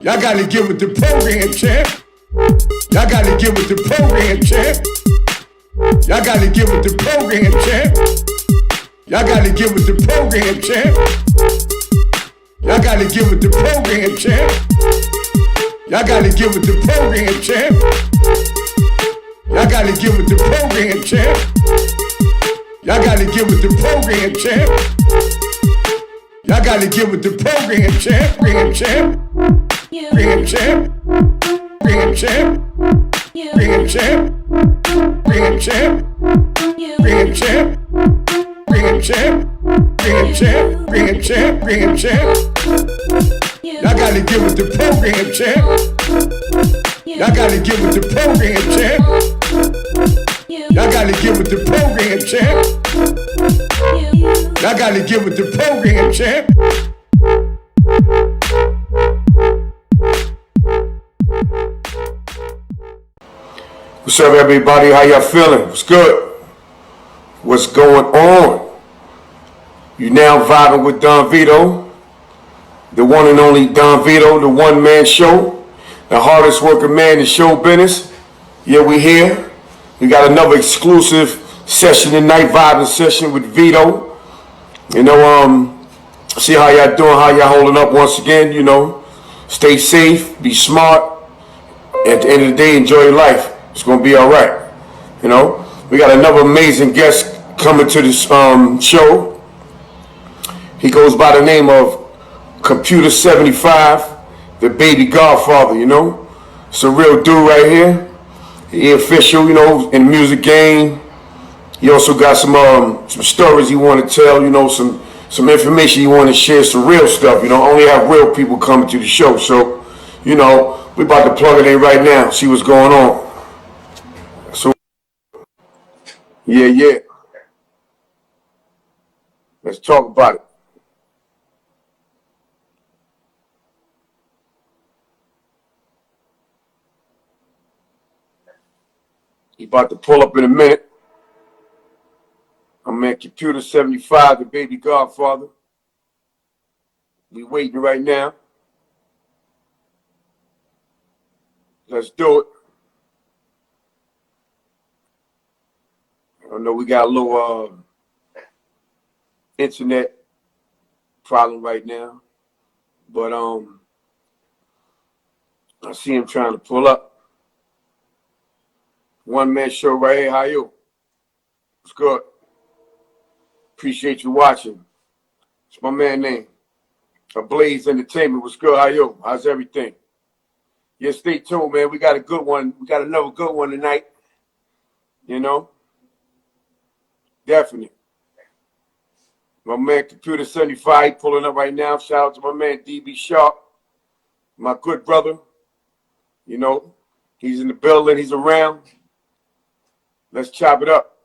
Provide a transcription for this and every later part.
Y'all gotta get with the program, champ. Y'all gotta get with the program, champ. Y'all gotta get with the program, champ. Y'all gotta get with the program, champ. Y'all gotta get with the program, champ. Y'all gotta get with the program, champ. Y'all gotta get with the program, champ. Y'all gotta get with the program, champ. Y'all gotta get with the program, champ. Program, champ. Program, champ. Program, champ. Program, champ. Program, champ. Program, champ. Program, champ. Program, champ. Program, champ. Program, champ. Y'all gotta get with the program, champ. Y'all gotta get with the program, champ. Y'all gotta get with the program, champ. Y'all gotta get with the program, champ. What's up, everybody? How y'all feeling? What's good? What's going on? You now vibing with Don Vito, the one and only Don Vito, the one-man show, the hardest working man in show business. Yeah, we here. We got another exclusive session tonight, vibing session with Vito. You know, see how y'all doing, how y'all holding up once again, you know. Stay safe, be smart. At the end of the day, enjoy your life. It's gonna be all right. You know, we got another amazing guest coming to this show. He goes by the name of Computa 75, the baby godfather. You know, it's a real dude right here. He official, you know, in the music game. He also got some stories he want to tell. You know, some information he want to share, some real stuff. You know, only have real people coming to the show. So, you know, we about to plug it in right now. See what's going on. So, yeah. Let's talk about it. He about to pull up in a minute. I'm at Computa 75, the baby godfather. We waiting right now. Let's do it. I know we got a little internet problem right now, but I see him trying to pull up. One man show right here. How you? What's good? Appreciate you watching. It's my man name. Ablaze Entertainment. What's good? How you? How's everything? Yeah, stay tuned, man. We got a good one. We got another good one tonight. You know? Definitely. My man Computa 75 pulling up right now. Shout out to my man DB Sharp. My good brother. You know, he's in the building. He's around. Let's chop it up.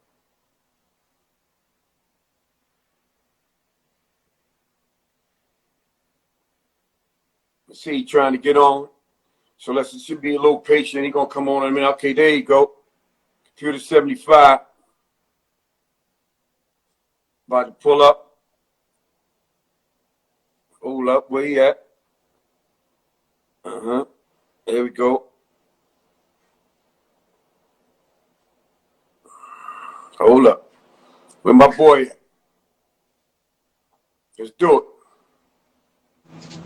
Let's see, he's trying to get on. So let's just be a little patient. He's going to come on in a minute. Okay, there you go. Computa 75. About to pull up. Hold up. Where he at? There we go. Hold up. Where my boy at? Let's do it.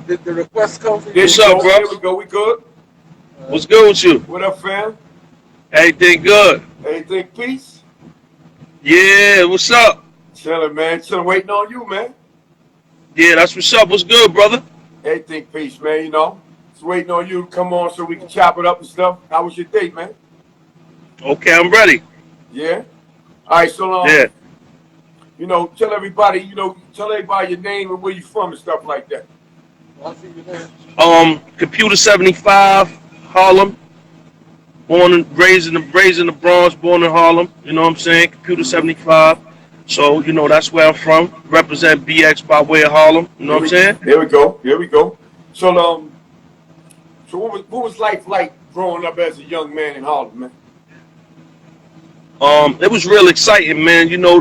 Did the request come from you? What's up, bro? Here we go. We good? What's good with you? What up, fam? Everything good? Anything peace? Yeah, what's up? Chilling, man. Chilling, waiting on you, man. Yeah, that's what's up. What's good, brother? Anything peace, man, you know. Just waiting on you to come on so we can chop it up and stuff. How was your date, man? Okay, I'm ready. Yeah? All right, so, Yeah. you know, tell everybody your name and where you from and stuff like that. Computa 75, Harlem. Born and raised in the Bronx, born in Harlem. You know what I'm saying? Computa 75. So, you know, that's where I'm from. Represent BX by way of Harlem. You know what I'm saying? Here we go. So, what was life like growing up as a young man in Harlem, man? It was real exciting, man. You know,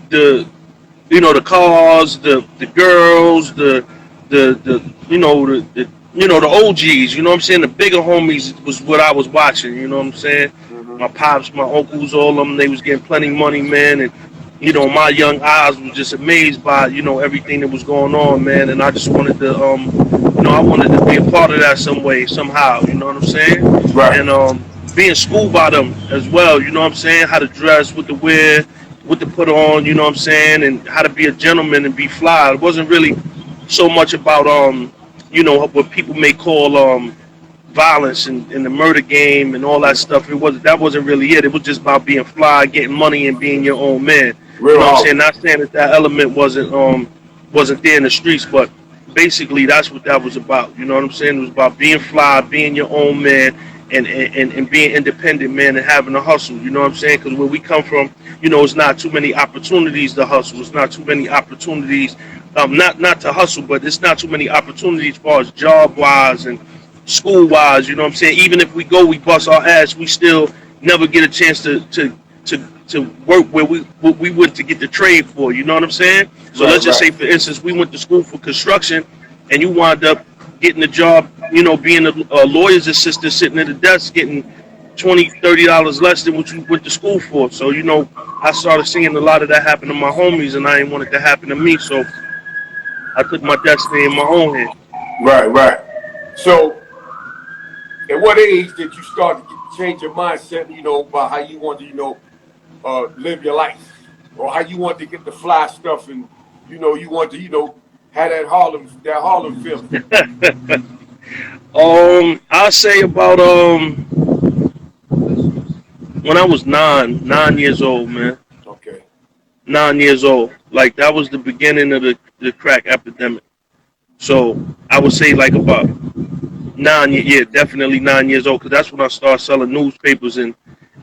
the cars, the girls, the you know, the OGs, you know what I'm saying? The bigger homies was what I was watching, you know what I'm saying? My pops, my uncles, all of them, they was getting plenty money, man. And, you know, my young eyes was just amazed by, you know, everything that was going on, man. And I just wanted to, you know, I wanted to be a part of that some way, somehow, you know what I'm saying? Right. And being schooled by them as well, you know what I'm saying? How to dress, what to wear, what to put on, you know what I'm saying? And how to be a gentleman and be fly. It wasn't really so much about, you know, what people may call violence and the murder game and all that stuff. That wasn't really it. It was just about being fly, getting money, and being your own man. You Real know what I'm hard. saying? Not saying that element wasn't there in the streets, but basically that's what that was about. You know what I'm saying? It was about being fly, being your own man, and being independent, man, and having a hustle. You know what I'm saying? Because where we come from, you know, it's not too many opportunities to hustle. It's not too many opportunities, not to hustle, but it's not too many opportunities as far as job wise and school wise. You know what I'm saying? Even if we go, we bust our ass, we still never get a chance to work where we went to get the trade for. You know what I'm saying? So Right, let's just say, right. for instance, we went to school for construction, and you wind up getting a job, you know, being a lawyer's assistant, sitting at the desk, getting $20, $30 less than what you went to school for. So, you know, I started seeing a lot of that happen to my homies, and I didn't want it to happen to me. So I took my destiny in my own hand. Right, right. So, at what age did you start to change your mindset, you know, about how you want to, you know, live your life? Or how you want to get the fly stuff and, you know, you want to, you know, have that Harlem feeling? I'll say about when I was 9 years old, man. Okay. 9 years old. Like that was the beginning of the crack epidemic. So I would say like about yeah, definitely 9 years old, because that's when I started selling newspapers and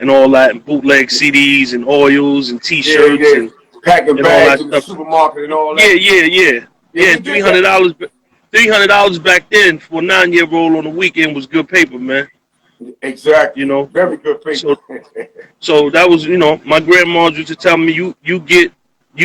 all that, and bootleg CDs and oils and Yeah, T-shirts yeah. Packing and all bags that in the stuff. supermarket and all Yeah, that. yeah, yeah, Yeah, yeah. we And three did hundred that. dollars, $300 back then for a 9 year old on the weekend was good paper, man. You Exactly. know. Very good paper. So so that was, you know, my grandma used to tell me, you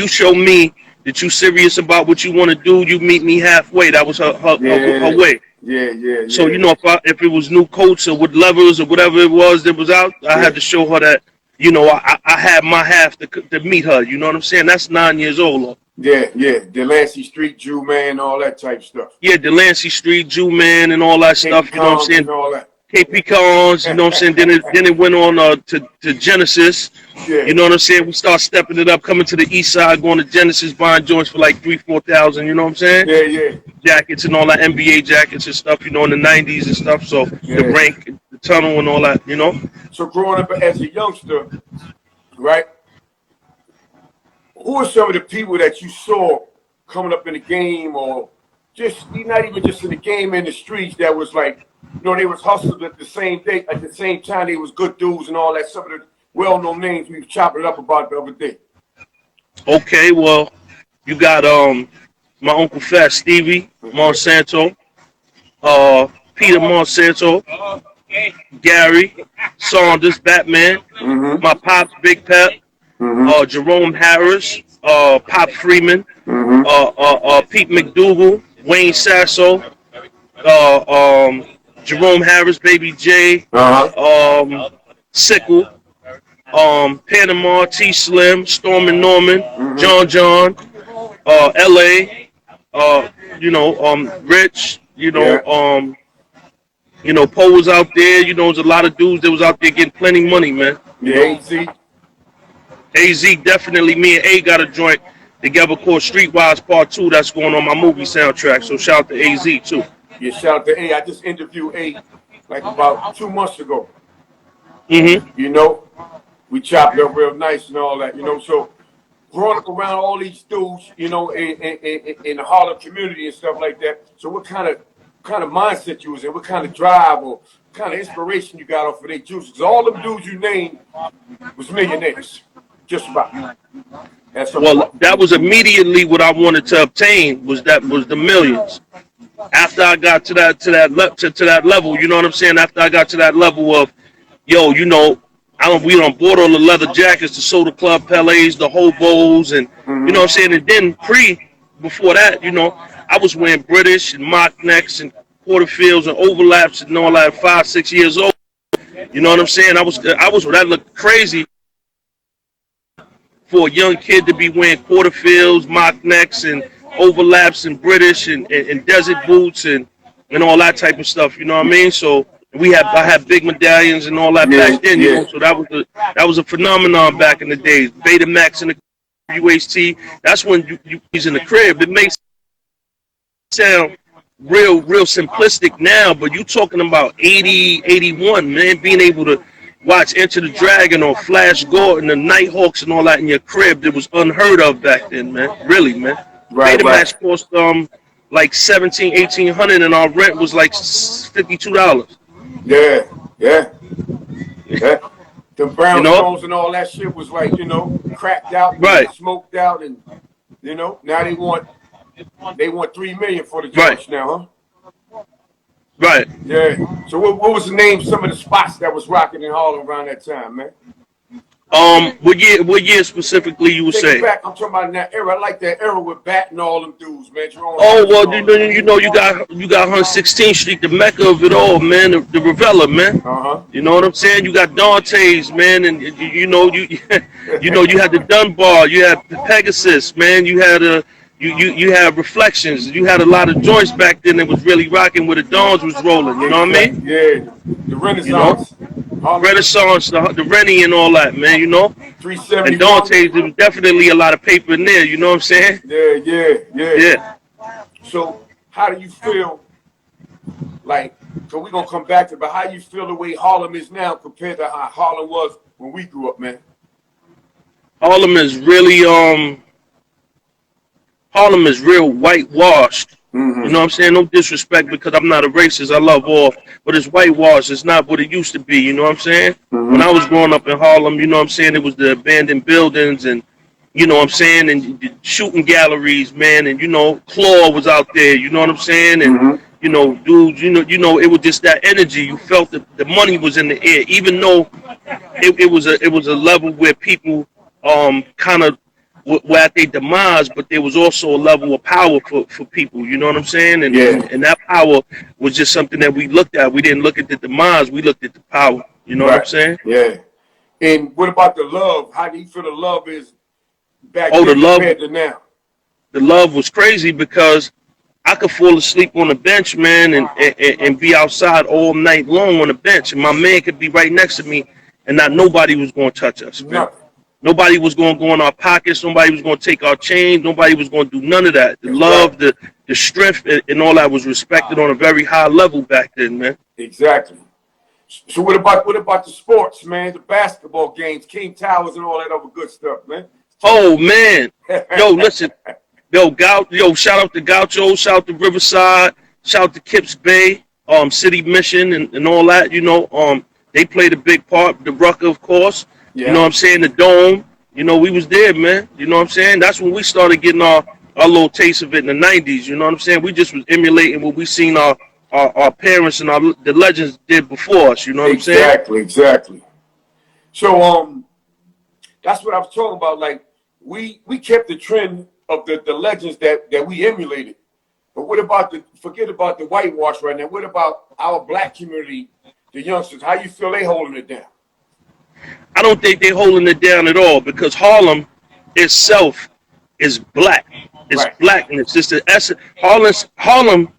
show me that you serious about what you want to do. You meet me halfway. That was her Yeah. way. Yeah, yeah, So, you yeah. know, if it was new coats or with levers or whatever it was that was out, I Yeah. had to show her that, you know, I had my half to meet her. You know what I'm saying? That's 9 years old. Though. Yeah, yeah. Delancey Street, Jew Man, all that type stuff. Yeah, Delancey Street, Jew Man, and all that KP stuff. You know what I'm Combs and saying? all that. KP Cons. You know what I'm saying? Then it went on to Genesis. Yeah. You know what I'm saying? We start stepping it up, coming to the east side, going to Genesis, buying joints for like 3,000, 4,000. You know what I'm saying? Yeah, yeah. Jackets and all that NBA jackets and stuff, you know, in the 90s and stuff. So the Yeah. rank, the tunnel, and all that, you know. So growing up as a youngster, right? Who are some of the people that you saw coming up in the game, or just not even just in the game, in the streets, that was like, you know, they was hustled at the same day, at the same time they was good dudes and all that. Some of the well-known names we were chopping it up about the other day. Okay, well, you got my Uncle Fat Stevie Monsanto, Peter Monsanto, Gary Saunders, Batman, Mm-hmm. my pops Big Pep, Mm-hmm. Jerome Harris, Pop Freeman, Mm-hmm. Pete McDougal, Wayne Sasso, Jerome Harris, Baby J, Uh-huh. Sickle, Panama, T Slim, Storm and Norman, Mm-hmm. John, LA, you know, Rich, Yeah. you know, Poe was out there, you know, there's a lot of dudes that was out there getting plenty money, man. You Yeah, know, AZ. AZ definitely, me and A got a joint together called Streetwise Part 2 that's going on my movie soundtrack. So shout out to AZ too. Yeah, shout out to A. I just interviewed A like about 2 months ago. Mm-hmm. You know, we chopped up real nice and all that, you know. So growing up around all these dudes, you know, in the Harlem community and stuff like that. So what kind of mindset you was in? What kind of drive or kind of inspiration you got off of their juices? 'Cause all them dudes you named was millionaires, just about. At some Well, point. that was immediately what I wanted to obtain was the millions. After I got to that level, you know what I'm saying? After I got to that level of, yo, you know, we done bought all the leather jackets, the Soda Club Pelés, the hobos, and you know what I'm saying. And then before that, you know, I was wearing British and mock necks and quarter fields and overlaps and all that 5, 6 years old. You know what I'm saying? That looked crazy for a young kid to be wearing quarter fields, mock necks, and overlaps and British and desert boots and all that type of stuff. You know what I mean? So I had big medallions and all that back then. You know, so that was a phenomenon back in the days. Betamax and the UHT. That's when you was in the crib. It makes sound real simplistic now, but you talking about 80, 81, man, being able to watch Enter the Dragon or Flash Gordon and Nighthawks and all that in your crib, that was unheard of back then, man. Really, man. Betamax cost like 1800 and our rent was like $52. Yeah. The brownstones and all that shit was like, cracked out, right, smoked out, and now they want $3 million for the judge now, huh? Right. Yeah. So what was the name? Some of the spots that was rocking in Harlem around that time, man. What year specifically you would say? Back, I'm talking about in that era. I like that era with Bat and all them dudes, man. Jerome, you got 116th Street, the mecca of it all, man. The Ravella, man. You know what I'm saying? You got Dante's, man, and you had the Dunbar, you had the Pegasus, man. You had you had Reflections. You had a lot of joints back then that was really rocking where the Dawns was rolling. You know what I mean? Yeah, the Renaissance. Renaissance, the Rennie and all that, man, And Dante's, there was definitely a lot of paper in there, you know what I'm saying? Yeah. So how do you feel, so we're going to come back to it, but how you feel the way Harlem is now compared to how Harlem was when we grew up, man? Harlem is real whitewashed. Mm-hmm. You know what I'm saying? No disrespect, because I'm not a racist. I love all. But it's whitewashed. It's not what it used to be. You know what I'm saying? Mm-hmm. When I was growing up in Harlem, you know what I'm saying, it was the abandoned buildings and, you know what I'm saying, and the shooting galleries, man. And, Claw was out there. You know what I'm saying? And, dudes, it was just that energy. You felt that the money was in the air, even though it was a level where people kind of were at their demise, but there was also a level of power for people, you know what I'm saying? And that power was just something that we looked at. We didn't look at the demise, we looked at the power, you know what I'm saying? Yeah. And what about the love? How do you feel the love is back then compared to now? The love was crazy because I could fall asleep on the bench, man, and be outside all night long on the bench, and my man could be right next to me, and not nobody was going to touch us, man. Nothing. Nobody was going to go in our pockets. Nobody was going to take our chains. Nobody was going to do none of that. The love, the strength, and all that was respected on a very high level back then, man. Exactly. So what about the sports, man? The basketball games, King Towers, and all that other good stuff, man. Oh man, yo, listen, shout out to Gaucho, shout out to Riverside, shout out to Kips Bay, City Mission, and all that. They played a big part. The Rucker, of course. You know what I'm saying? The Dome. We was there, man. You know what I'm saying? That's when we started getting our little taste of it in the 90s. You know what I'm saying? We just was emulating what we seen our parents and the legends did before us. You know what I'm saying? Exactly. So that's what I was talking about. Like we kept the trend of the legends that we emulated. But forget about the whitewash right now. What about our black community, the youngsters? How you feel they holding it down? I don't think they're holding it down at all, because Harlem itself is black. It's black, and it's just the essence. Harlem,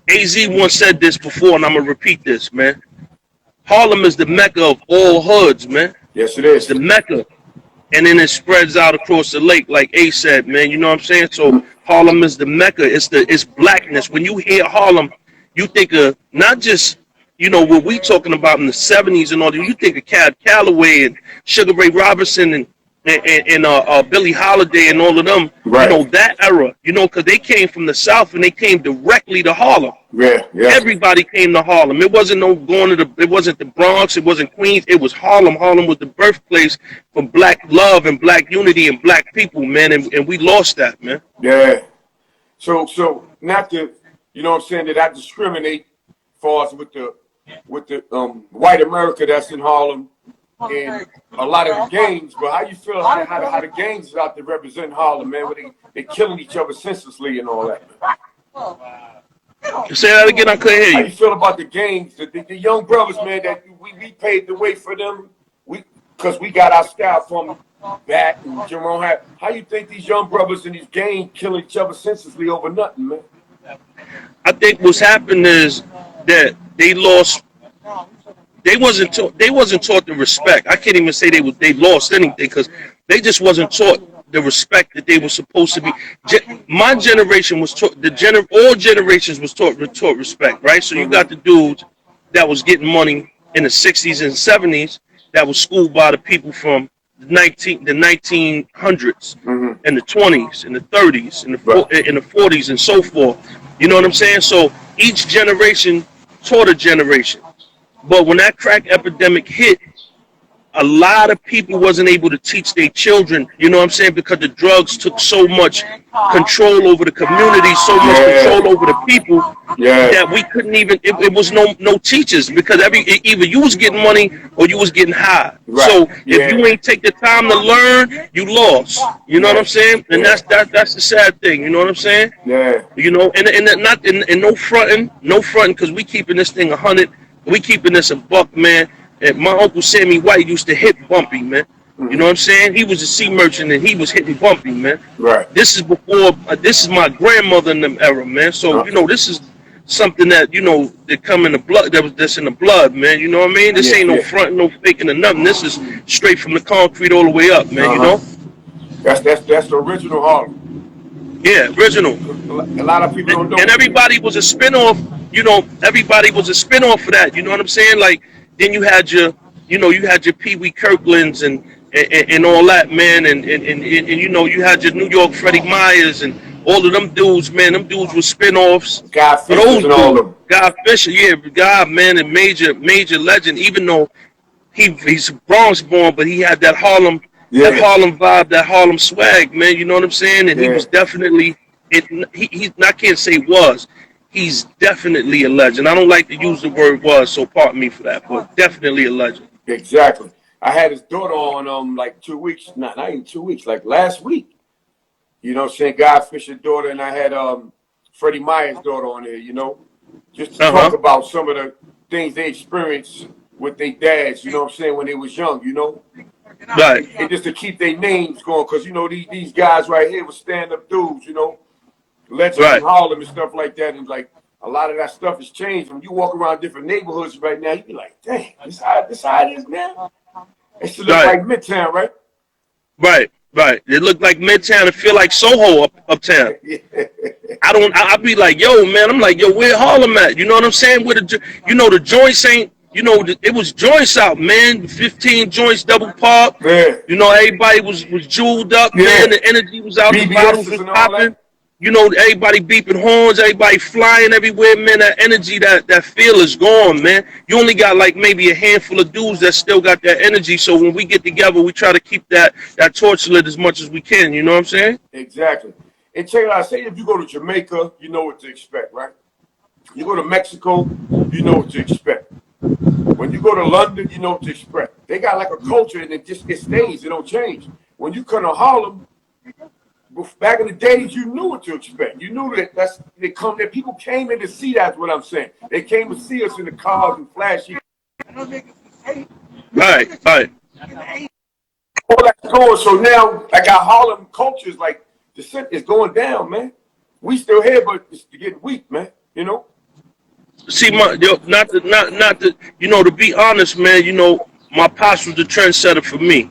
AZ once said this before, and I'm going to repeat this, man. Harlem is the mecca of all hoods, man. Yes, it is. It's the mecca. And then it spreads out across the lake, like A said, man. You know what I'm saying? So Harlem is the mecca. It's blackness. When you hear Harlem, you think of not just what we talking about in the 70s and all that. You think of Cab Calloway and Sugar Ray Robinson and Billie Holiday and all of them. Right. That era. Because they came from the South and they came directly to Harlem. Yeah. Everybody came to Harlem. It wasn't it wasn't the Bronx. It wasn't Queens. It was Harlem. Harlem was the birthplace for black love and black unity and black people, man. And we lost that, man. Yeah. So not to, you know what I'm saying, that I discriminate for us with the white America that's in Harlem and a lot of the gangs, but how you feel how the gangs is out there representing Harlem, man, where they killing each other senselessly and all that, man? Say that again. I couldn't hear How you. you feel about the games, the young brothers, man, that we paved the way for them? Because we got our style from Bat and Jerome. How you think these young brothers in these games killing each other senselessly over nothing, man? I think what's happened is that they lost. They wasn't taught the respect. I can't even say they lost anything because they just wasn't taught the respect that they were supposed to be. My generation was taught all generations was taught respect, right? So you got the dudes that was getting money in the 60s and 70s that was schooled by the people from the 1900s and the 20s and the 30s and the 40s and so forth. You know what I'm saying? So each generation taught a generation. But when that crack epidemic hit, a lot of people wasn't able to teach their children, you know what I'm saying, because the drugs took so much control over the community, so much control over the people that we couldn't even, it was no teachers because either you was getting money or you was getting high. So if you ain't take the time to learn, you lost. You know what I'm saying? And that's the sad thing, you know what I'm saying? You know, and no fronting, because we keeping this thing 100, we keeping this a buck, man. And my Uncle Sammy White used to hit Bumpy, man. You know what I'm saying? He was a sea merchant and he was hitting Bumpy, man. This is before, this is my grandmother in them era, man. So, you know, this is something that, you know, that come in the blood, that's in the blood, man. You know what I mean? This ain't no front, no faking or nothing. This is straight from the concrete all the way up, man, you know? That's the original Harlem. Yeah, original. A lot of people don't know. And everybody was a spinoff, you know, everybody was a spinoff for that. You know what I'm saying? Like, then you had your Pee Wee Kirklands and all that, man, and you know, you had your New York Freddie Myers and all of them dudes, man. Them dudes were spinoffs. Guy Fisher and all of them. Guy Fisher, yeah, guy, man, and major legend. Even though he's Bronx born, but he had that Harlem vibe, that Harlem swag, man. You know what I'm saying? And he was definitely I can't say was. He's definitely a legend. I don't like to use the word was, so pardon me for that, but definitely a legend. Exactly. I had his daughter on like 2 weeks, not even 2 weeks, like last week. You know what I'm saying? Guy Fisher's daughter, and I had Freddie Myers' daughter on there, you know, just to talk about some of the things they experienced with their dads, you know what I'm saying, when they was young, you know? Right. And just to keep their names going, because, you know, these guys right here were stand-up dudes, you know? Legends in Harlem and stuff like that, and like a lot of that stuff has changed. When you walk around different neighborhoods right now, you be like, "Dang, this how it is now." It should look like Midtown, right? Right. It look like Midtown. It feel like Soho uptown. I be like, yo, man. I'm like, yo, where Harlem at? You know what I'm saying? Where the joints ain't. You know, it was joints out, man. 15 joints, double pop. You know, everybody was jeweled up, man. The energy was out. The bottles was popping. You know, everybody beeping horns, everybody flying everywhere, man. That energy, that feel is gone, man. You only got like maybe a handful of dudes that still got that energy. So when we get together, we try to keep that torch lit as much as we can. You know what I'm saying? Exactly. And check it out. Say if you go to Jamaica, you know what to expect, right? You go to Mexico, you know what to expect. When you go to London, you know what to expect. They got like a culture and it stays. It don't change. When you come to Harlem, back in the days, you knew what to expect. You knew that people came in to see. That's what I'm saying. They came to see us in the cars and flashy. Right. All that's going. So now, like our Harlem culture is like the shit is going down, man. We still here, but it's getting weak, man. You know. See, not to you know, to be honest, man. You know, my pops was the trendsetter for me.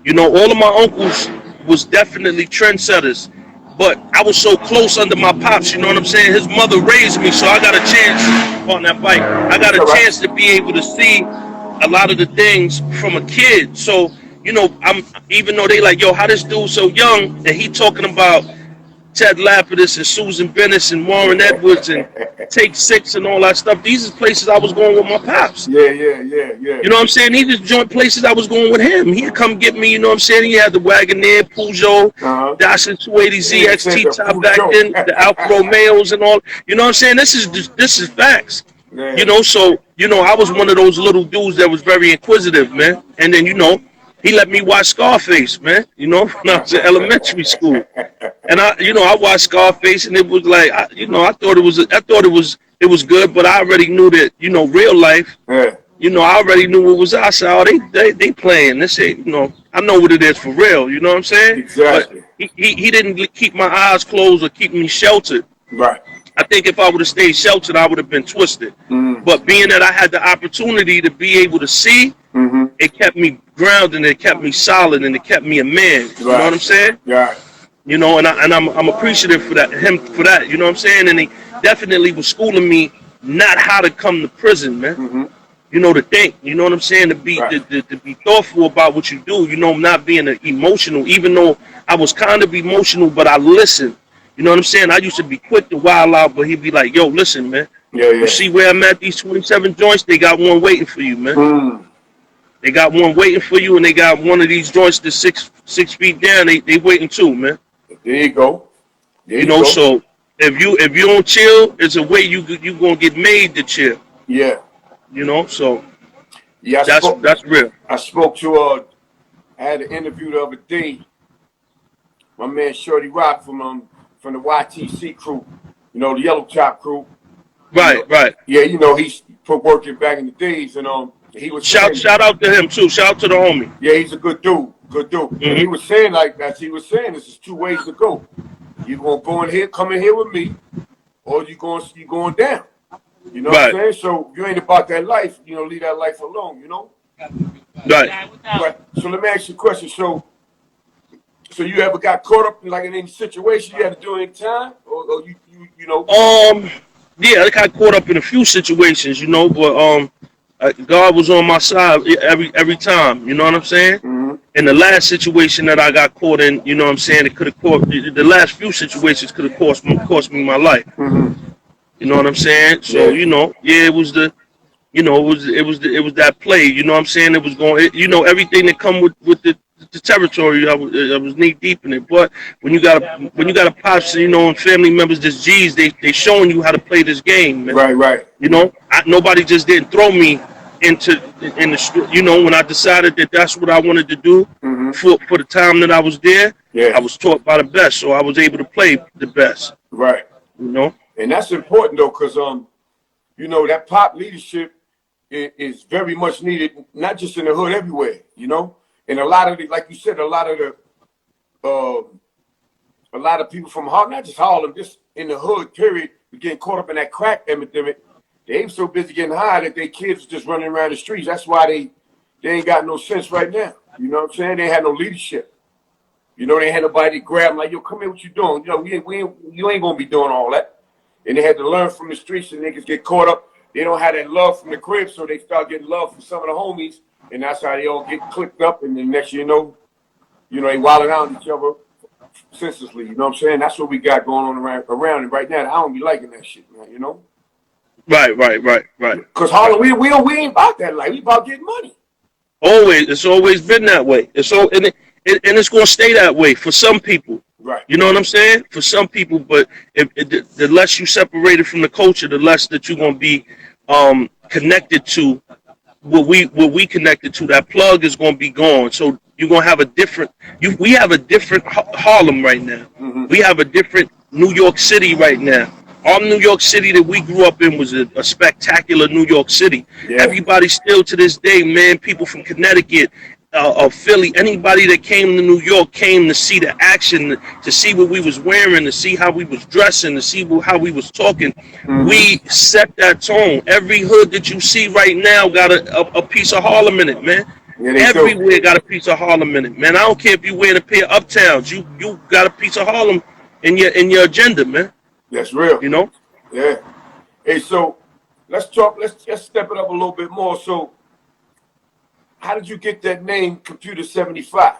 You know, all of my uncles was definitely trendsetters, but I was so close under my pops, you know what I'm saying? His mother raised me, so I got a chance on that bike. I got a chance to be able to see a lot of the things from a kid. So, you know, even though they like, yo, how this dude so young, and he talking about Ted Lapidus and Susan Bennis and Warren Edwards and Take Six and all that stuff. These are places I was going with my pops. Yeah. You know what I'm saying? These are joint places I was going with him. He'd come get me, you know what I'm saying? He had the Wagoneer, Peugeot, Datsun 280Z, XT top back then, the Alfa Romeos and all. You know what I'm saying? This is facts. You know, so, you know, I was one of those little dudes that was very inquisitive, man. And then, you know, he let me watch Scarface, man. You know, when I was in elementary school, and I watched Scarface, and it was like, I thought it was good, but I already knew that, real life. Yeah. I already knew what was I said. Oh, they playing. This ain't, I know what it is for real. You know what I'm saying? Exactly. But he didn't keep my eyes closed or keep me sheltered. Right. I think if I would have stayed sheltered, I would have been twisted. Mm. But being that I had the opportunity to be able to see, Mm-hmm. it kept me grounded, it kept me solid, and it kept me a man. Right. You know what I'm saying? Right. And I'm appreciative for that, him for that. You know what I'm saying? And he definitely was schooling me not how to come to prison, man. Mm-hmm. To think. You know what I'm saying? To be Right. to be thoughtful about what you do. Not being emotional, even though I was kind of emotional, but I listened. You know what I'm saying? I used to be quick to wild out, but he'd be like, "Yo, listen, man. Yeah. You see where I'm at? These 27 joints, they got one waiting for you, man. Mm. They got one waiting for you, and they got one of these joints that's six feet down. They waiting too, man. There you go. There you go. So if you don't chill, it's a way you gonna get made to chill. Yeah. So Yeah. that's real. I spoke to I had an interview the other day. My man Shorty Rock from the YTC crew, the Yellow Top crew. Right. Yeah, he's put working back in the days, and he was Shout out to him too. Shout out to the homie. Yeah, he's a good dude. Mm-hmm. And he was saying, like, as he was saying, this is two ways to go. You gonna go in here, come in here with me, or you going down. You know what I'm saying? So you ain't about that life, leave that life alone, Right. But so let me ask you a question. So you ever got caught up in any situation you had to do any time, or you Yeah, I got caught up in a few situations, but God was on my side every time. You know what I'm saying? Mm-hmm. In the last situation that I got caught in, you know what I'm saying, it could have the last few situations could have cost me my life. Mm-hmm. You know what I'm saying? So it was it was that play. You know what I'm saying? It was going, everything that come with the territory. I was knee deep in it. But when you got a pops, and family members, this G's, they showing you how to play this game, man. Right. Nobody just didn't throw me in the street. When I decided that that's what I wanted to do, mm-hmm. for the time that I was there, yeah. I was taught by the best, so I was able to play the best. Right. And that's important though, because that pop leadership is very much needed, not just in the hood, everywhere. And a lot of like you said, a lot of people from Harlem, not just Harlem, just in the hood, period, getting caught up in that crack epidemic. They ain't so busy getting high that their kids just running around the streets. That's why they ain't got no sense right now. You know what I'm saying? They had no leadership. They had nobody to grab them like, yo, come here, what you doing? You ain't gonna be doing all that. And they had to learn from the streets, and niggas get caught up. They don't have that love from the crib, so they start getting love from some of the homies, and that's how they all get clicked up. And then next, they wilding out on each other senselessly. You know what I'm saying? That's what we got going on around. And right now, I don't be liking that shit, man. Right. Because Harlem, we ain't about that life. We about getting money. Always, it's always been that way. And it's gonna stay that way for some people. Right. You know what I'm saying? For some people, but the less you separated from the culture, the less that you're gonna be connected to what we connected to. That plug is gonna be gone. So you're gonna have a different. We have a different Harlem right now. Mm-hmm. We have a different New York City right now. Our New York City that we grew up in was a spectacular New York City. Yeah. Everybody still to this day, man, people from Connecticut, Philly, anybody that came to New York came to see the action, to see what we was wearing, to see how we was dressing, to see how we was talking. Mm-hmm. We set that tone. Every hood that you see right now got a piece of Harlem in it, man. Yeah, everywhere got a piece of Harlem in it, man. I don't care if you wear a pair of Uptowns, you got a piece of Harlem in your agenda, man. That's real. Yeah. Hey, so let's talk. Let's just step it up a little bit more. So, how did you get that name, Computa 75?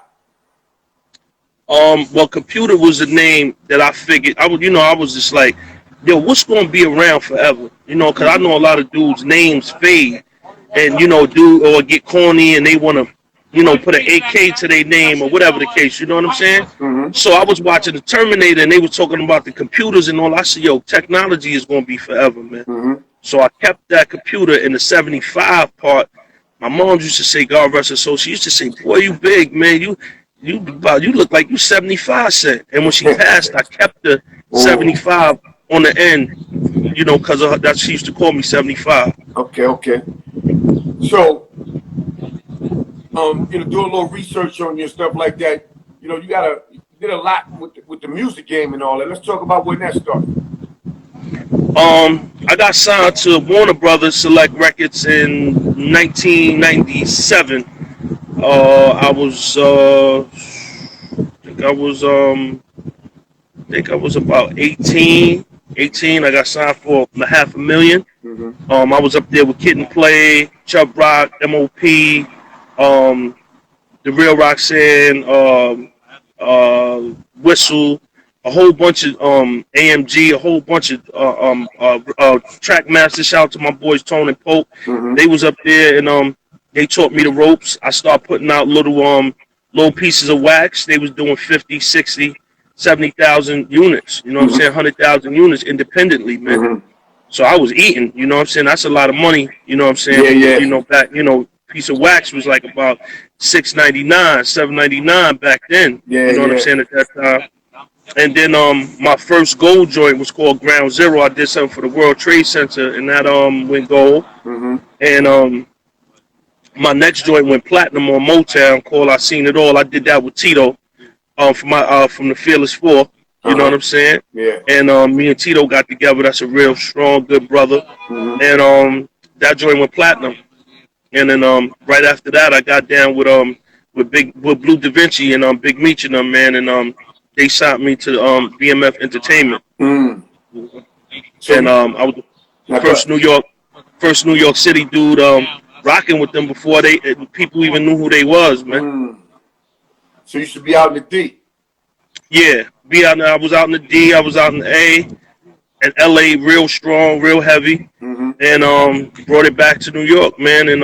Well, Computa was a name that I figured. I was just like, yo, what's gonna be around forever? Because I know a lot of dudes' names fade, and do or get corny, and they want to. Put an AK to their name or whatever the case, you know what I'm saying? Mm-hmm. So I was watching the Terminator and they were talking about the computers and all. I said, yo, technology is going to be forever, man. Mm-hmm. So I kept that computer in the 75 part My mom used to say, God rest her soul, she used to say, boy, you big, man. You look like you 75 cent. And when she passed, I kept the Oh, 75 on the end, because of her, that she used to call me 75. okay, okay. So, do a little research on you and stuff like that. You did a lot with the music game and all that. Let's talk about when that started. I got signed to Warner Brothers Select Records in 1997. I think I was about 18. 18. I got signed for $500,000. Mm-hmm. I was up there with Kid and Play, Chubb Rock, MOP, the Real Roxanne, Whistle, a whole bunch of AMG, a whole bunch of track masters. Shout out to my boys Tone and Pope. Mm-hmm. They was up there and they taught me the ropes. I started putting out little pieces of wax. They was doing 50, 60, 70,000 units. You know what I'm Mm-hmm. saying? 100,000 units independently, man. Mm-hmm. So I was eating, you know what I'm saying? That's a lot of money, you know what I'm saying? Yeah, yeah. Back, piece of wax was like about $6.99, $7.99 back then. Yeah, You know what I'm yeah. saying at that time. And then my first gold joint was called Ground Zero. I did something for the World Trade Center, and that went gold. Mm-hmm. And my next joint went platinum on Motown called I Seen It All. I did that with Tito from the Fearless Four. You know Uh-huh. what I'm saying? Yeah. And me and Tito got together. That's a real strong, good brother. Mm-hmm. And that joint went platinum. And then right after that, I got down with Blue Da Vinci and Big Meech and them, man. And they signed me to BMF Entertainment. Mm. So And I was the now go ahead. first New York City dude rocking with them before people even knew who they was, man. Mm. So you should be out in the D. Yeah, I was out in the D, I was out in the A, and LA real strong, real heavy, Mm-hmm. and brought it back to New York, man, and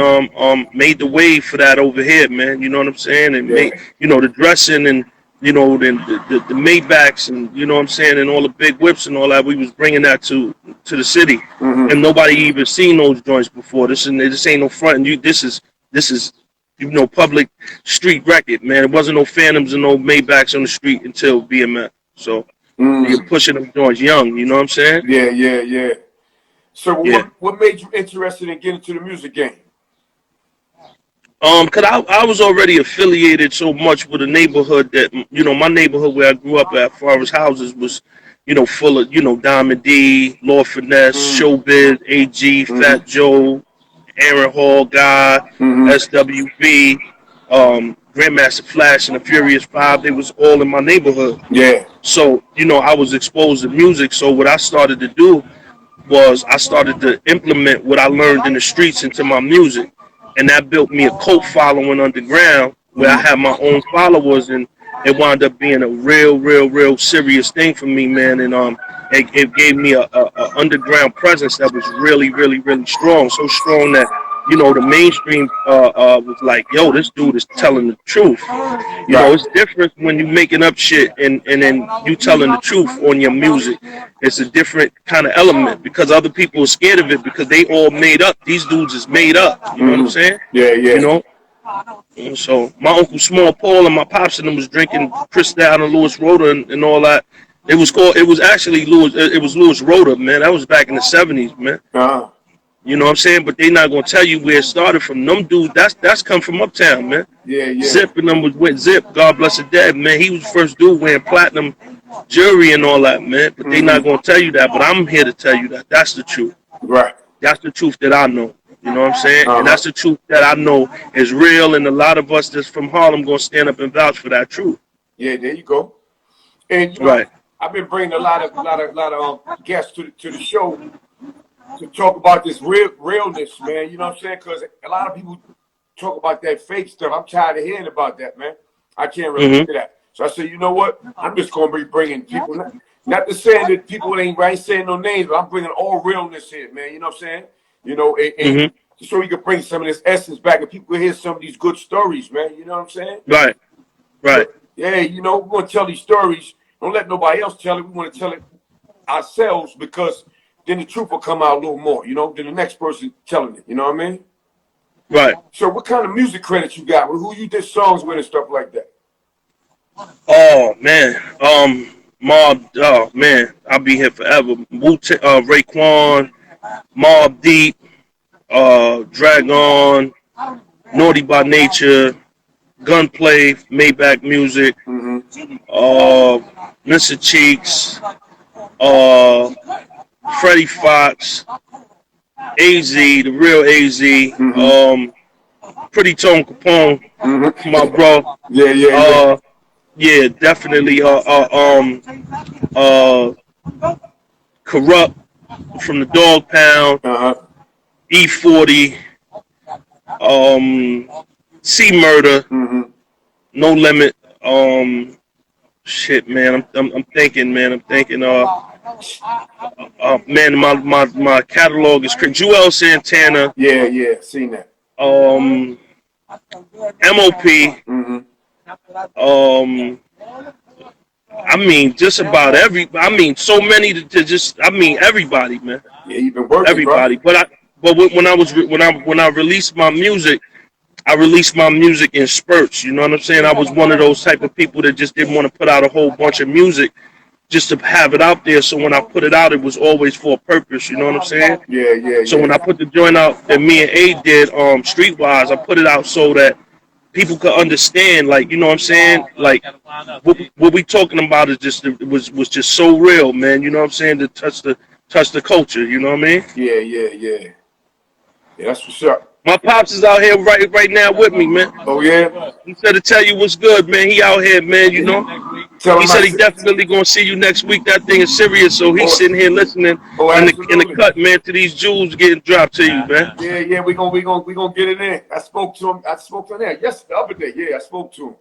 made the wave for that over here, man. You know what I'm saying? And Yeah. made the dressing and then the Maybachs and you know what I'm saying, and all the big whips and all that. We was bringing that to the city, Mm-hmm. and nobody even seen those joints before. This ain't no front. And this is public street record, man. It wasn't no Phantoms and no Maybachs on the street until BMF. So you're Mm. pushing them joints young. You know what I'm saying? Yeah, yeah, yeah. So Yeah. what made you interested in getting into the music game? Cause I was already affiliated so much with a neighborhood that my neighborhood where I grew up at, as far as houses was, full of Diamond D, Lord Finesse, Mm. Showbiz, AG, Mm-hmm. Fat Joe, Aaron Hall, Guy, Mm-hmm. SWV, Grandmaster Flash, and the Furious Five. They was all in my neighborhood. Yeah. So I was exposed to music. So what I started to do was I started to implement what I learned in the streets into my music, and that built me a cult following underground where I Mm-hmm. had my own followers, and it wound up being a real serious thing for me, man. And it gave me a underground presence that was really strong, so strong that the mainstream was like, yo, this dude is telling the truth. Right. It's different when you making up shit and then you telling the truth on your music. It's a different kind of element because other people are scared of it because they all made up. These dudes is made up. You know what I'm Mm-hmm. saying? Yeah, You yeah. know? And so my uncle Small Paul and my pops and them was drinking Cristal and Louis Rhoda and all that. It was actually Louis Rhoda, man. That was back in the 70s, man. Uh-huh. You know what I'm saying? But they not gonna tell you where it started from. Them dudes, that's come from uptown, man. Yeah, yeah. Zip and them was with Zip, God bless the dead, man. He was the first dude wearing platinum jewelry and all that, man. But they not Mm-hmm. gonna tell you that. But I'm here to tell you that. That's the truth. Right. That's the truth that I know. You know what I'm saying? And Uh-huh. that's the truth that I know is real. And a lot of us that's from Harlem gonna stand up and vouch for that truth. Yeah, there you go. And Right. I've been bringing a lot of guests to the show to talk about this realness, man. You know what I'm saying? Because a lot of people talk about that fake stuff. I'm tired of hearing about that, man. I can't relate Mm-hmm. to that. So I said, you know what? I'm just going to be bringing people. Not to say that people ain't right saying no names, but I'm bringing all realness here, man. You know what I'm saying? And Mm-hmm. so we can bring some of this essence back and people can hear some of these good stories, man. You know what I'm saying? Right. Right. So, yeah, we want to tell these stories. Don't let nobody else tell it. We want to tell it ourselves because then the truth will come out a little more, than the next person telling it. You know what I mean? Right. So what kind of music credits you got? Who you did songs with and stuff like that? Oh man. Mob. Oh man. I'll be here forever. Raekwon, Mob Deep, Dragon, Naughty by Nature, Gunplay, Maybach Music, Mm-hmm. uh, Mr. Cheeks, uh, Freddie Fox, AZ, the real AZ, Mm-hmm. Pretty Tone Capone, Mm-hmm. my bro. Yeah, yeah, yeah. Uh, yeah, definitely. Uh, Corrupt from the Dog Pound, Uh-huh. E40, um, C Murder, Mm-hmm. No Limit. Shit, man. I'm thinking, man. I'm thinking. Man, my catalog is crazy. Joel Santana, Yeah, yeah, seen that. um, MOP, Mm-hmm. um, I mean, just about every. I mean, so many to just. I mean, everybody, man, Yeah, you've been working, bro. everybody. But when I released my music, I released my music in spurts. You know what I'm saying? I was one of those type of people that just didn't want to put out a whole bunch of music just to have it out there. So when I put it out, it was always for a purpose. You know what I'm saying? Yeah, yeah, So when yeah. I put the joint out that me and A did, Streetwise, I put it out so that people could understand, like, you know what I'm saying? Like, what we talking about is just, it was just so real, man. You know what I'm saying? To touch the culture, you know what I mean? Yeah, yeah, yeah. Yeah, that's what's up. My pops is out here right now with me, man. Oh, yeah? He said to tell you what's good, man. He out here, man, you know. Tell He him I said he said. definitely gonna see you next week. That thing is serious, so he's Oh, sitting here listening oh, in the absolutely. cut, man, to these jewels getting dropped to you, man. Yeah, yeah, we gonna get it in. I spoke to him. I spoke to him there. Yes, the other day. Yeah, I spoke to him.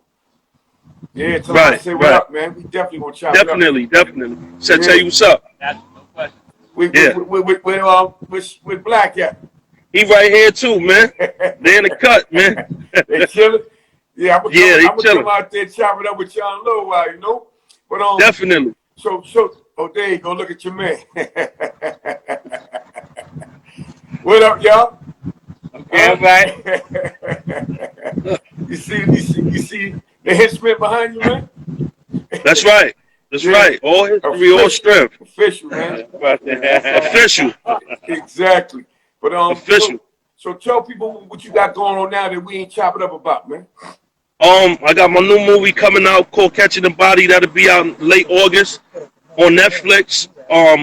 Yeah, tell him I Right, said what right. up, man. We definitely gonna chop it up. Definitely. Said tell Yeah. you what's up. Yeah. With Black at. He right here too, man. They in the cut, man. They chilling. Yeah, Yeah, they I'm gonna come chilling. out there and chop it up with y'all in a little while, you know. But Definitely. so oh, there you go. Look at your man. What up, y'all? Yeah, right. you see the henchman behind you, man. That's right. That's Yeah. right. All history, all strength. Official, man. Official. Exactly. But Official. so tell people what you got going on now that we ain't chopping up about, man. I got my new movie coming out called Catching the Body. That'll be out in late August on Netflix.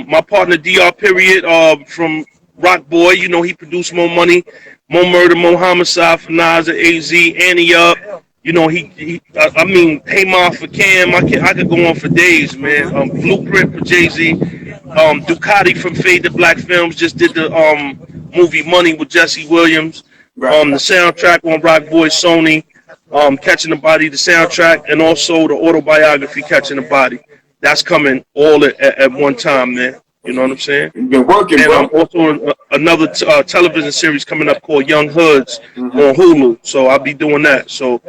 My partner DR Period, from Rock Boy, you know, he produced More Money, More Murder, More Homicide for Nas and AZ, Annie Up. You know, I mean, Hey Ma for Cam. I could go on for days, man. Blueprint for Jay-Z. Ducati from Fade to Black Films just did the movie Money with Jesse Williams. Right. The soundtrack on Rock Boy Sony. Catching the Body, the soundtrack, and also the autobiography Catching the Body. That's coming all at one time, man. You know what I'm saying? You've been working, And bro. also another television series coming up called Young Hoods on Hulu. So I'll be doing that. So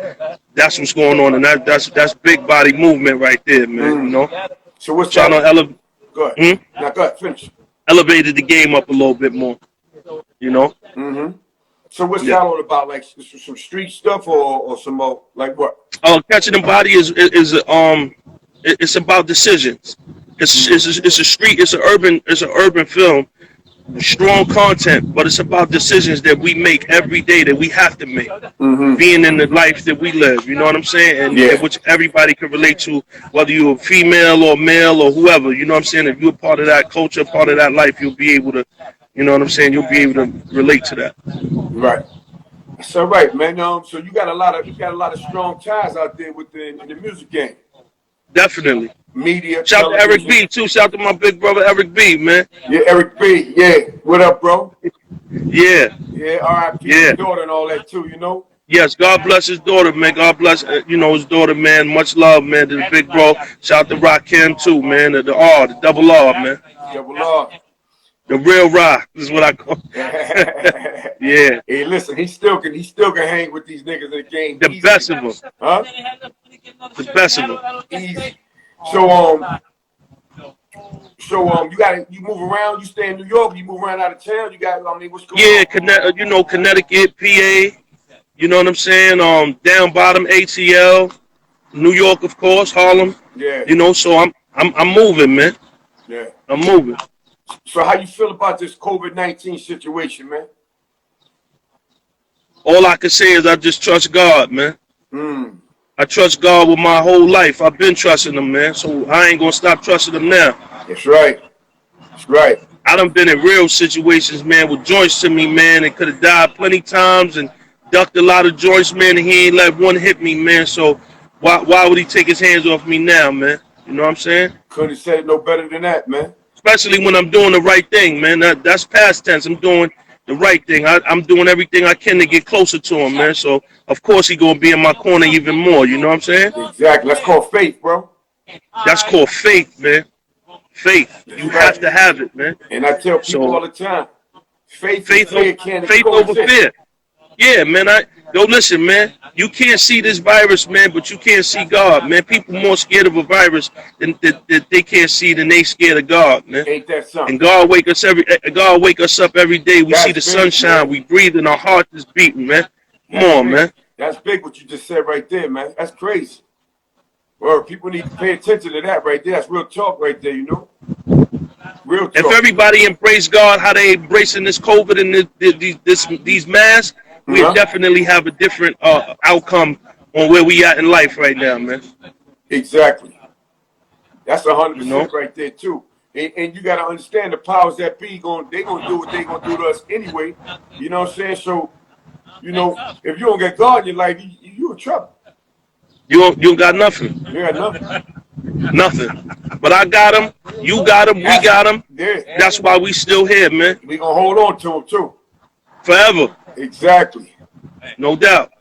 that's what's going on, and that's big body movement right there, man. You know, So what's trying that? to Go ahead. Now go ahead, finish. elevated the game up a little bit more. You know. Mm-hmm. So what's Yeah. that all about? Like some street stuff or some more like what? Catching the Body is it's about decisions. It's a street. It's an urban film. Strong content, but it's about decisions that we make every day that we have to make. Being in the life that we live, you know what I'm saying, and which everybody can relate to, whether you're a female or male or whoever. You know what I'm saying. If you're part of that culture, part of that life, you'll be able to, you know what I'm saying. You'll be able to relate to that. Right. That's all right, man. So you got a lot of strong ties out there in the music game. Definitely. Media. Shout to Eric B too. Shout to my big brother Eric B, man. Yeah, Eric B. Yeah. What up, bro? Yeah. Yeah, R.I.P. Yeah. His daughter and all that too, you know? Yes, God bless his daughter, man. God bless, his daughter, man. Much love, man, to the big bro. Shout out to Rakim too, man. The double R, man. Double R. The real rock is what I call. Yeah. Hey, listen, he still can hang with these niggas in the game. The best of them. Huh? The best of them. Easy. So So you move around. You stay in New York. You move around out of town. What's going Yeah, on? Connecticut, PA. You know what I'm saying? Down bottom ATL, New York, of course, Harlem. Yeah. So I'm moving, man. Yeah. I'm moving. So how you feel about this COVID-19 situation, man? All I can say is I just trust God, man. Mm. I trust God with my whole life. I've been trusting him, man. So I ain't gonna stop trusting him now. That's right. That's right. I done been in real situations, man, with joints to me, man, and could have died plenty times and ducked a lot of joints, man, and he ain't let one hit me, man. So why would he take his hands off me now, man? You know what I'm saying? Couldn't have said it no better than that, man. Especially when I'm doing the right thing, man. That's past tense. I'm doing the right thing. I'm doing everything I can to get closer to him, man. So, of course, he going to be in my corner even more. You know what I'm saying? Exactly. That's called faith, bro. That's called faith, man. Faith. You have to have it, man. And I tell people all the time, faith over fear. Yeah, man. Listen, man. You can't see this virus, man, but you can't see God, man. People more scared of a virus than they can't see than they scared of God, man. Ain't that something? And God wake us up every day. We see the sunshine. We breathe, and our heart is beating, man. Come on, man. That's big what you just said right there, man. That's crazy. Well, people need to pay attention to that right there. That's real talk right there, you know? Real talk. If everybody embrace God, how they embracing this COVID and these masks, we definitely have a different outcome on where we at in life right now, man. Exactly. That's 100% right there, too. And you got to understand the powers that be, they going to do what they going to do to us anyway. You know what I'm saying? So, if you don't get God in your life, you in trouble. You don't got nothing. You got nothing. Nothing. But I got him. You got him. We got him. Yeah. That's why we still here, man. We going to hold on to him, too. Forever. Exactly. No doubt.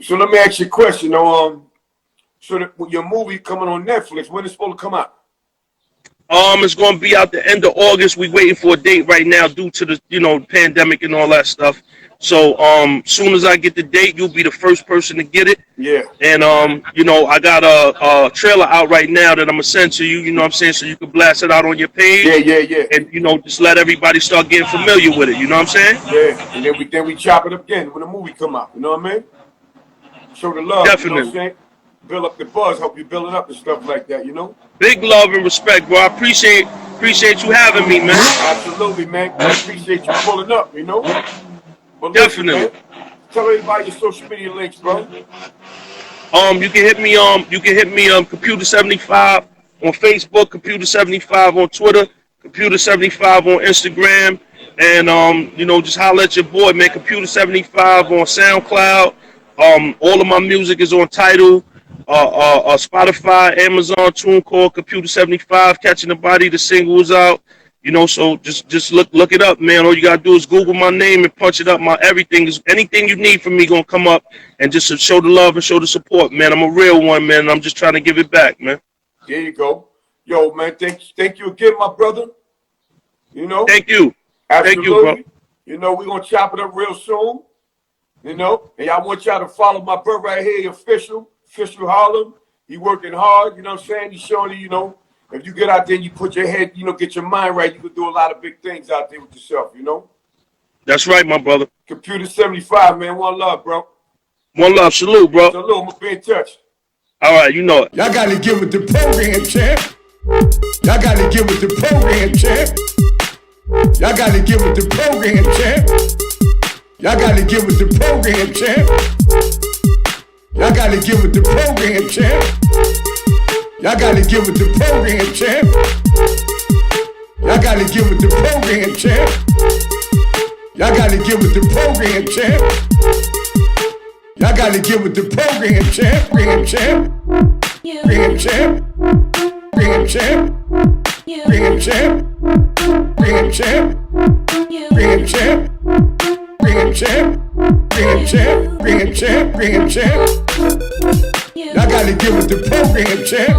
So let me ask you a question. So your movie coming on Netflix, when is it supposed to come out? It's going to be out the end of August. We waiting for a date right now due to the pandemic and all that stuff. So soon as I get the date, you'll be the first person to get it. Yeah. And I got a trailer out right now that I'm gonna send to you. You know what I'm saying? So you can blast it out on your page. Yeah. And just let everybody start getting familiar with it. You know what I'm saying? Yeah. And then we chop it up again when the movie come out. You know what I mean? Show the love. Definitely. You know what I'm saying? Build up the buzz, help you build it up and stuff like that. You know? Big love and respect, bro. I appreciate you having me, man. Absolutely, man. I appreciate you pulling up. You know? But listen, Definitely. man, tell everybody your social media links, bro. You can hit me Computa 75 on Facebook, Computa 75 on Twitter, Computa 75 on Instagram, and just holler at your boy, man. Computa 75 on SoundCloud. All of my music is on Tidal, Spotify, Amazon, TuneCore, Computa 75. Catching the Body, the single is out. So just look it up, man. All you gotta do is Google my name and punch it up. My everything is anything you need from me gonna come up, and just to show the love and show the support, man. I'm a real one, man. And I'm just trying to give it back, man. There you go. Yo, man, thank you again, my brother. Thank you. Absolutely. Thank We're you, bro. gonna chop it up real soon. And I want y'all to follow my brother right here, official Harlem. He working hard, you know what I'm saying? He's showing you, if you get out there and you put your head, get your mind right, you can do a lot of big things out there with yourself, That's right, my brother. Computa 75, man. One love, bro. One love. Salute, bro. Salute. I'm going to be in touch. All right, you know it. Y'all got to get with the program, champ. Y'all got to get with the program, champ. Y'all got to get with the program, champ. Y'all got to get with the program, champ. Y'all got to get with the program, champ. Y'all got to get with the program, champ. Y'all got to get with the program, champ. Y'all got to get with the program, champ. Y'all got to get with the program, champ. Program, champ. Program, champ. Program, champ. Program, champ. Program, champ. Program, champ. Program, champ. Program, champ. Program, champ. Program, champ. Y'all gotta get with the program, champ.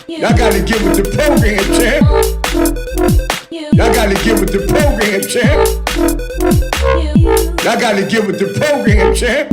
Y'all gotta get with the program, champ. Y'all gotta get with the program, champ. Y'all gotta get with the program, champ.